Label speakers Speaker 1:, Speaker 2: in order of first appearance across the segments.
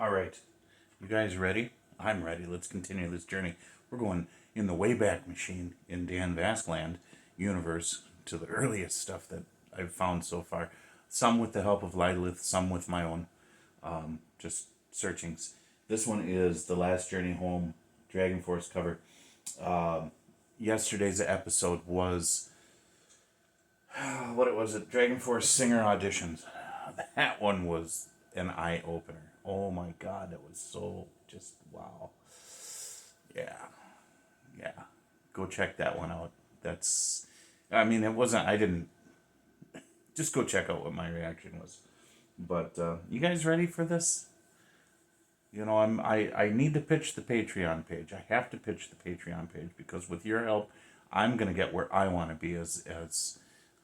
Speaker 1: All right. You guys ready? I'm ready. Let's continue this journey. We're going in the Wayback Machine in Dan Vasc land universe to the earliest stuff that I've found so far. Some with the help of Lilith, some with my own just searchings. This one is The Last Journey Home, DragonForce cover. Yesterday's episode was, what was it? DragonForce singer auditions. That one was an eye-opener. Oh my God, that was so just wow. Yeah. Go check that one out. It wasn't, I didn't, just go check out what my reaction was. But you guys ready for this? You know, I need to pitch the Patreon page. I have to pitch the Patreon page because with your help, I'm gonna get where I want to be as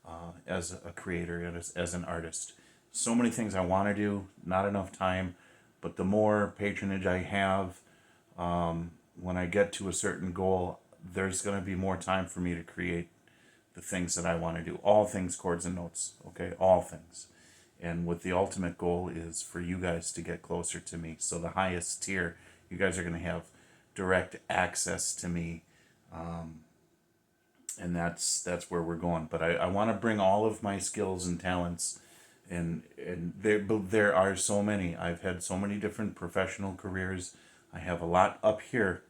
Speaker 1: a creator and as an artist. So many things I want to do, not enough time, but the more patronage I have, when I get to a certain goal, there's gonna be more time for me to create the things that I want to do. All things chords and notes, okay? All things. And with the ultimate goal is for you guys to get closer to me. So the highest tier, you guys are going to have direct access to me. And that's where we're going. But I want to bring all of my skills and talents. And there are so many. I've had so many different professional careers. I have a lot up here.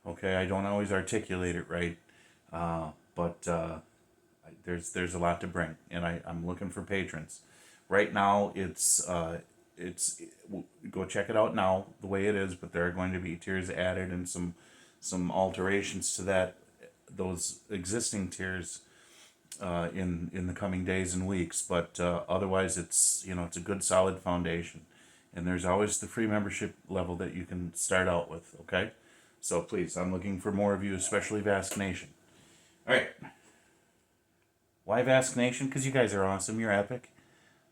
Speaker 1: Okay, I don't always articulate it right. But there's a lot to bring. And I'm looking for patrons. Right now, it's go check it out now the way it is, but there are going to be tiers added and some alterations to those existing tiers in the coming days and weeks. But otherwise, it's a good solid foundation, and there's always the free membership level that you can start out with. Okay, so please, I'm looking for more of you, especially Vasc Nation. All right, why Vasc Nation? Because you guys are awesome. You're epic.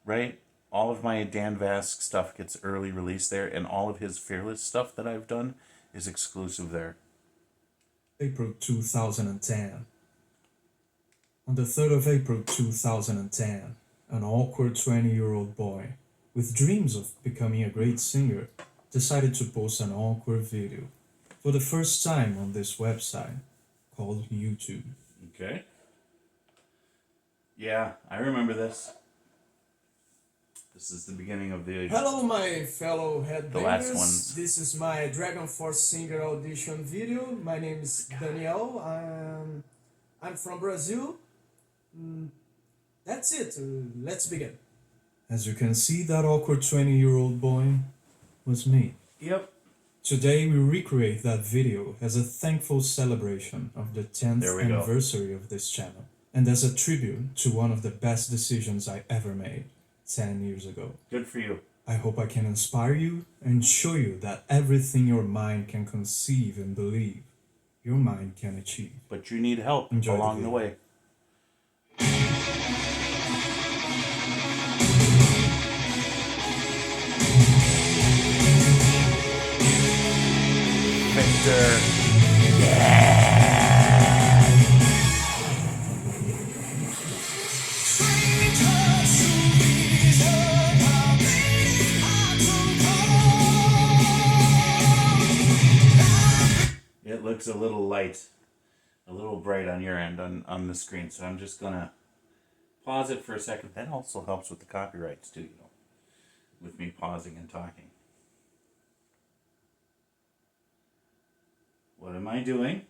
Speaker 1: Right? All of my Dan Vasc stuff gets early release there, and all of his Fearless stuff that I've done is exclusive there.
Speaker 2: April 2010. On the 3rd of April 2010, an awkward 20-year-old boy with dreams of becoming a great singer decided to post an awkward video for the first time on this website called YouTube.
Speaker 1: Okay. Yeah, I remember this. This is the beginning of the...
Speaker 2: Hello, my fellow
Speaker 1: last
Speaker 2: headbangers.
Speaker 1: ones.
Speaker 2: This is my DragonForce singer audition video. My name is Daniel. I'm from Brazil. That's it. Let's begin. As you can see, that awkward 20-year-old boy was me.
Speaker 1: Yep.
Speaker 2: Today we recreate that video as a thankful celebration of the 10th anniversary of this channel, and as a tribute to one of the best decisions I ever made 10 years ago.
Speaker 1: Good for you.
Speaker 2: I hope I can inspire you and show you that everything your mind can conceive and believe, your mind can achieve.
Speaker 1: But you need help along the way. Victor. Yeah! It looks a little light, a little bright on your end on the screen, so I'm just gonna pause it for a second. That also helps with the copyrights too, with me pausing and talking. What am I doing?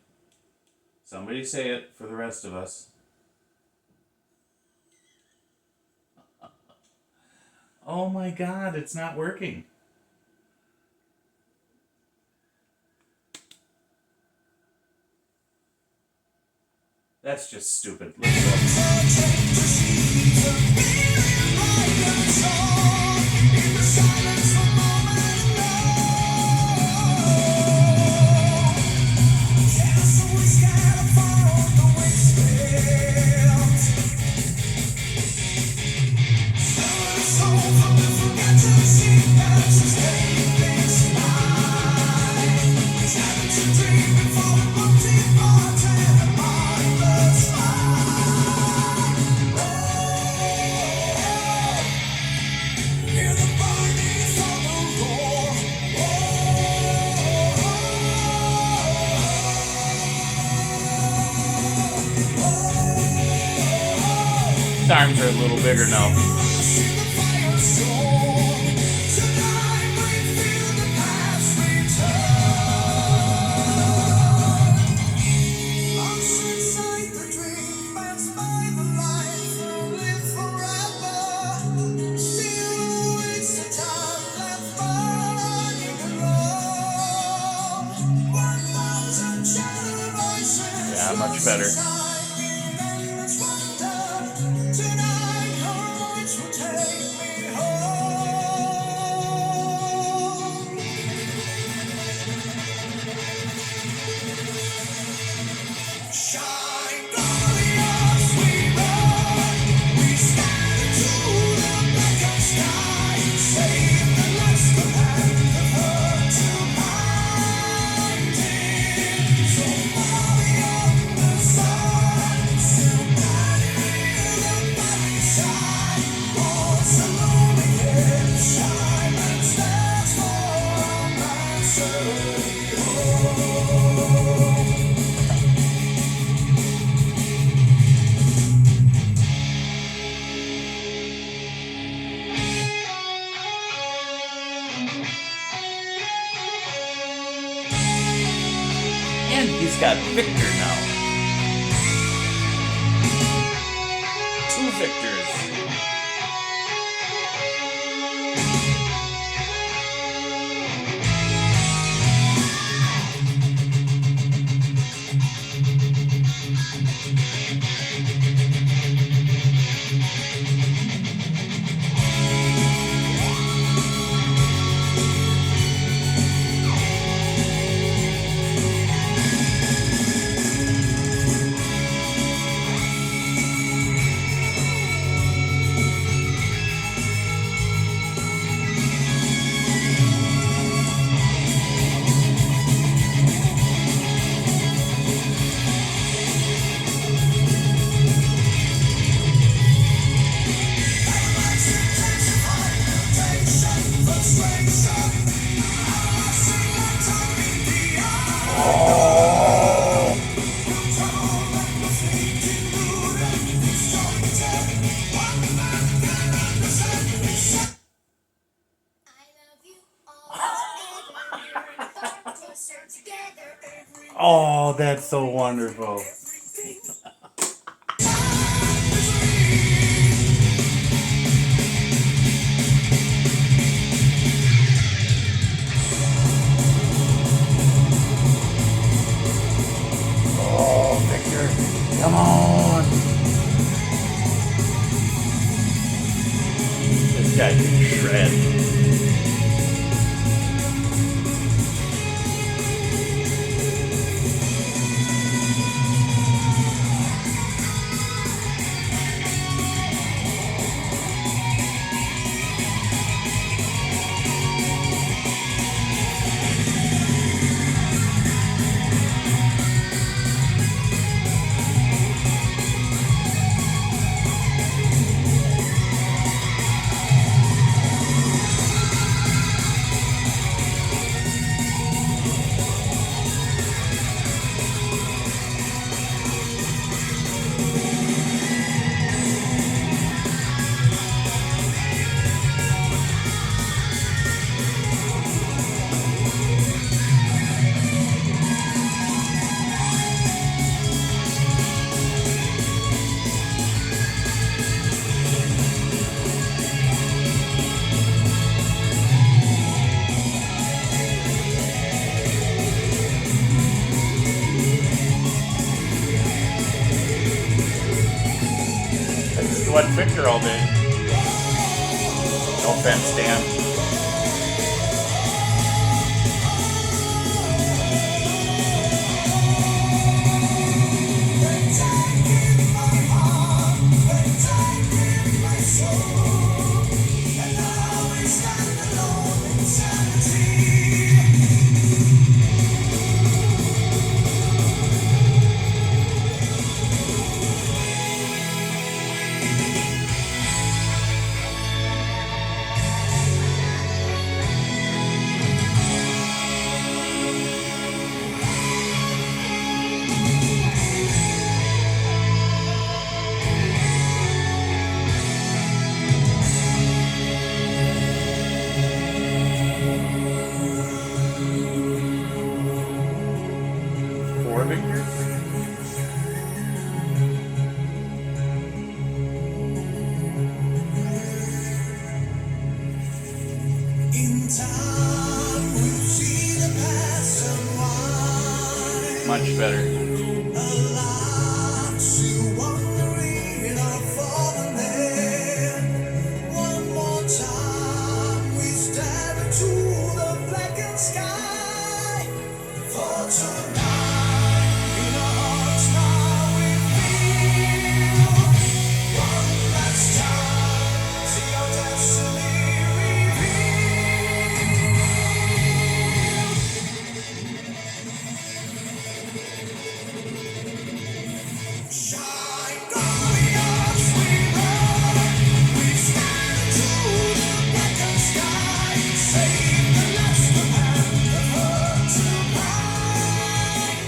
Speaker 1: Somebody say it for the rest of us. Oh my God, it's not working. That's just stupid.
Speaker 3: Hear the burning
Speaker 1: arms are a little bigger now. Yeah, much better. And he's got Victor now. 2 Victors. Oh, that's so wonderful. Oh, Victor, come on. This guy can shred. What Victor all day. No offense, Dan.
Speaker 3: In time we'll see the past unwind.
Speaker 1: Much better.
Speaker 3: Alive to wandering our fallen land. One more time we stare into the blackened sky. For tonight, in our hearts now we feel. One last time, see our destiny revealed. Shine glorious, we run. We stand into the blackened sky. Save the last hand, the hurt to blinding.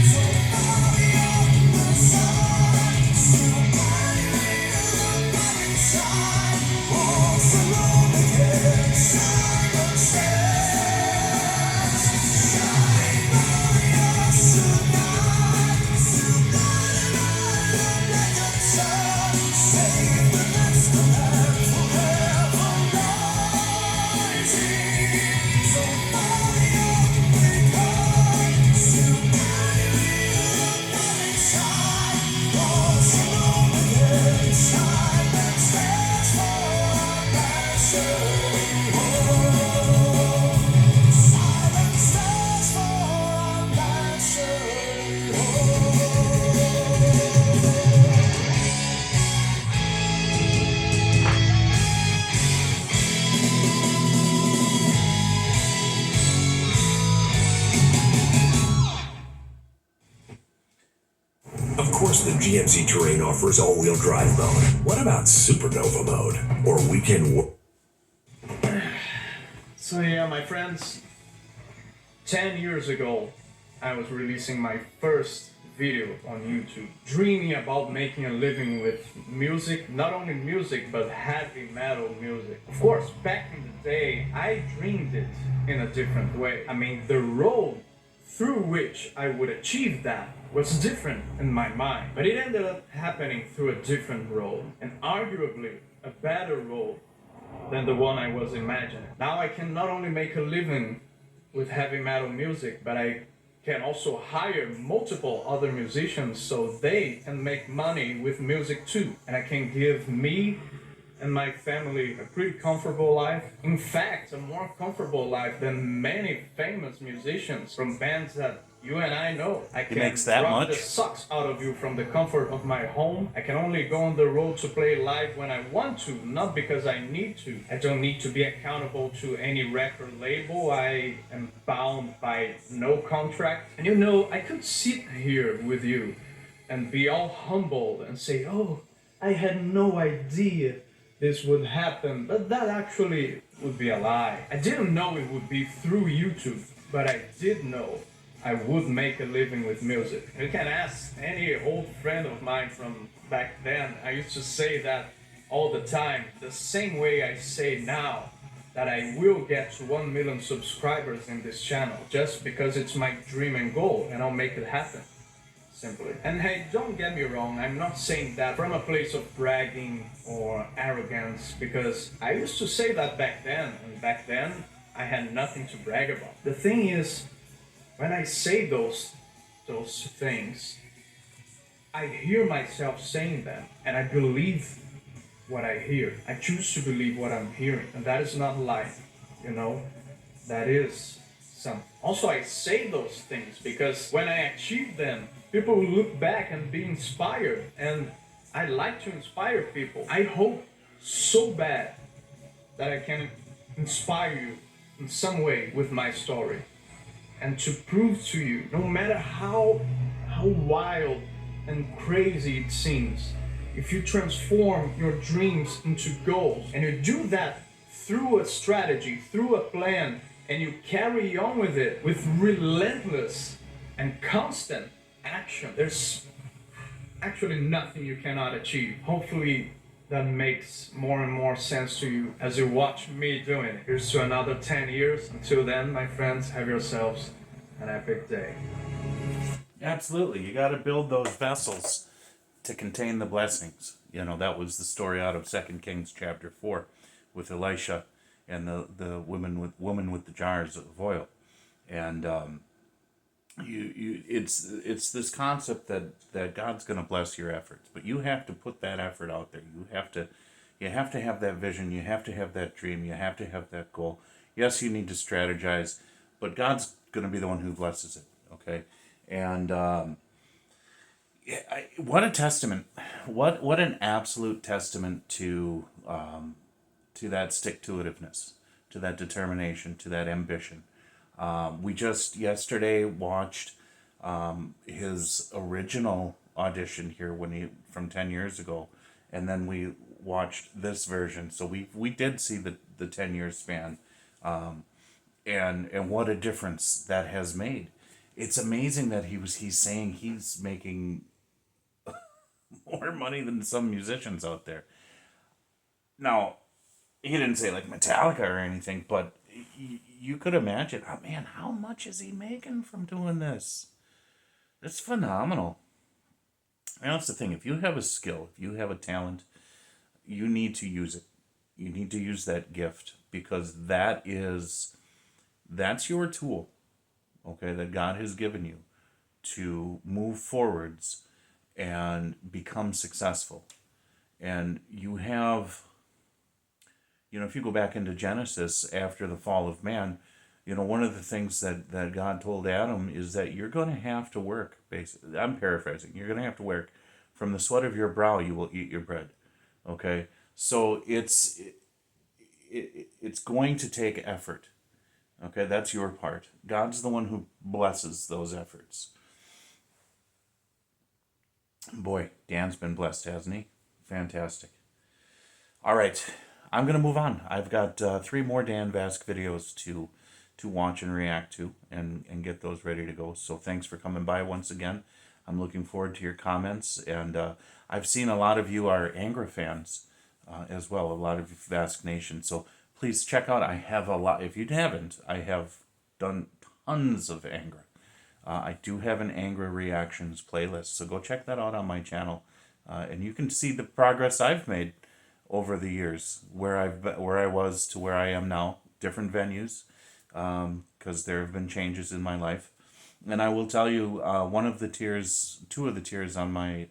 Speaker 3: So far beyond the sun, so bright inside. Walls alone again, silent stairs. Shine glorious tonight, tonight the blackened sun. Save the last hand, forever rising. So far beyond we come, still burning inside. Walls alone again, silent stairs for our passion. Silent stairs for our passion.
Speaker 4: Of course, the GMC Terrain offers all-wheel drive mode. What about Supernova mode? Or weekend
Speaker 5: So yeah, my friends, 10 years ago, I was releasing my first video on YouTube, dreaming about making a living with music, not only music, but heavy metal music. Of course, back in the day, I dreamed it in a different way. I mean, the road through which I would achieve that was different in my mind, but it ended up happening through a different road, and arguably a better road than the one I was imagining. Now I can not only make a living with heavy metal music, but I can also hire multiple other musicians so they can make money with music too. And I can give me and my family a pretty comfortable life. In fact, a more comfortable life than many famous musicians from bands that you and I know. I can
Speaker 1: makes that
Speaker 5: rock
Speaker 1: much?
Speaker 5: the socks out of you from the comfort of my home. I can only go on the road to play live when I want to, not because I need to. I don't need to be accountable to any record label. I am bound by no contract. And you know, I could sit here with you and be all humbled and say, oh, I had no idea this would happen, but that actually would be a lie. I didn't know it would be through YouTube, but I did know I would make a living with music. You can ask any old friend of mine from back then. I used to say that all the time, the same way I say now that I will get to 1 million subscribers in this channel, just because it's my dream and goal, and I'll make it happen. Simply. And hey, don't get me wrong, I'm not saying that from a place of bragging or arrogance, because I used to say that back then, and back then I had nothing to brag about. The thing is, when I say those things, I hear myself saying them, and I believe what I hear. I choose to believe what I'm hearing, and that is not life, you know? That is something. Also, I say those things because when I achieve them, people will look back and be inspired, and I like to inspire people. I hope so bad that I can inspire you in some way with my story, and to prove to you, no matter how wild and crazy it seems, if you transform your dreams into goals, and you do that through a strategy, through a plan, and you carry on with it with relentless and constant action, there's actually nothing you cannot achieve. Hopefully that makes more and more sense to you as you watch me doing it. Here's to another 10 years. Until then, my friends, have yourselves an epic day.
Speaker 1: Absolutely. You got to build those vessels to contain the blessings. You know, that was the story out of 2 Kings chapter 4 with Elisha and the woman with the jars of oil. And it's this concept that God's going to bless your efforts, but you have to put that effort out there. You have to have that vision, you have to have that dream, you have to have that goal. Yes, you need to strategize, but God's going to be the one who blesses it, okay? And what a testament, what an absolute testament to that stick-to-itiveness, to that determination, to that ambition. We just yesterday watched his original audition here from 10 years ago, and then we watched this version. So we did see the 10-year span, and what a difference that has made. It's amazing that he's saying he's making more money than some musicians out there. Now, he didn't say like Metallica or anything, but you could imagine, oh man, how much is he making from doing this? It's phenomenal. And that's the thing, if you have a skill, if you have a talent, you need to use it. You need to use that gift, because that's your tool, okay, that God has given you to move forwards and become successful. And you have, if you go back into Genesis after the fall of man, one of the things that God told Adam is that you're going to have to work, basically. I'm paraphrasing. You're going to have to work. From the sweat of your brow, you will eat your bread. Okay? So it's going to take effort. Okay? That's your part. God's the one who blesses those efforts. Boy, Dan's been blessed, hasn't he? Fantastic. All right. I'm going to move on. I've got 3 more Dan Vasc videos to watch and react to and get those ready to go. So thanks for coming by once again. I'm looking forward to your comments. And I've seen a lot of you are Angra fans as well, a lot of Vasc Nation. So please check out, I have a lot. If you haven't, I have done tons of Angra. I do have an Angra Reactions playlist. So go check that out on my channel. And you can see the progress I've made over the years, where I was to where I am now, different venues, because there have been changes in my life. And I will tell you, two of the tiers on my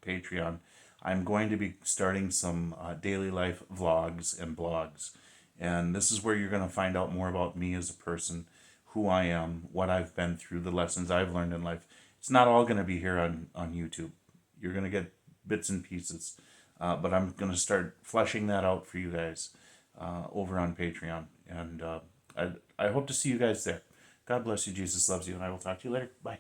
Speaker 1: Patreon, I'm going to be starting some daily life vlogs and blogs, and this is where you're going to find out more about me as a person, who I am, what I've been through, the lessons I've learned in life. It's not all going to be here on YouTube. You're going to get bits and pieces. But I'm going to start fleshing that out for you guys over on Patreon. And I hope to see you guys there. God bless you. Jesus loves you. And I will talk to you later. Bye.